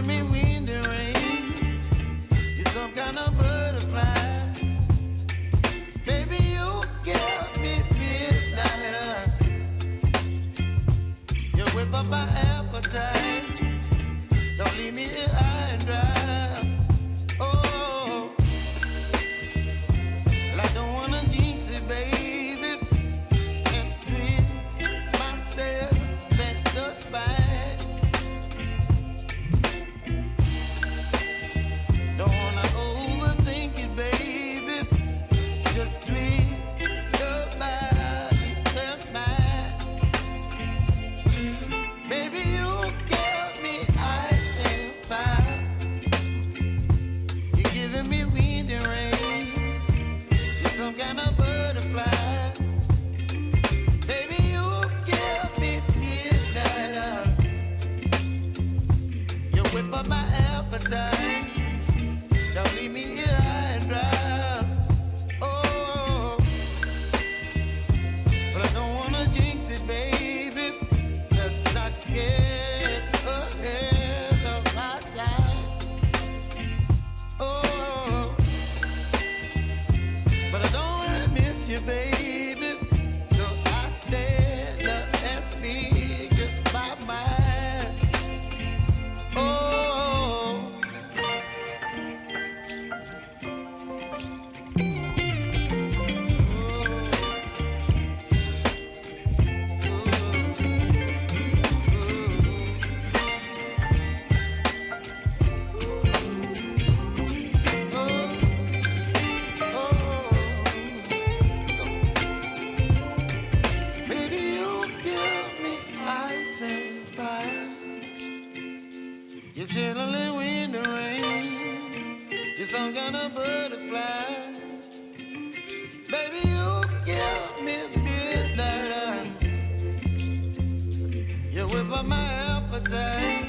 giving me wind and rain. You're some kind of butterfly. Baby, you give me midnight. You whip up my appetite. Don't leave me here high and dry. Oh, well, I don't wanna jinx it, baby, and twist myself at the spine. Don't wanna overthink it, baby. It's just twist your body and mine. Baby, you give me ice and fire. You're giving me wind and rain. You're some kind of butterfly. Baby, you give me midnight. You whip up my appetite. Don't leave me here high and dry. Oh, but I don't wanna jinx it, baby. Let's not get ahead of my time. Oh, but I don't wanna miss you, baby. So I stand up and speak just my mind. Oh. Baby, you give me ice and fire. You're chilling wind and rain. You're some kind of butterfly. Baby, you give me midnight. You whip up my appetite.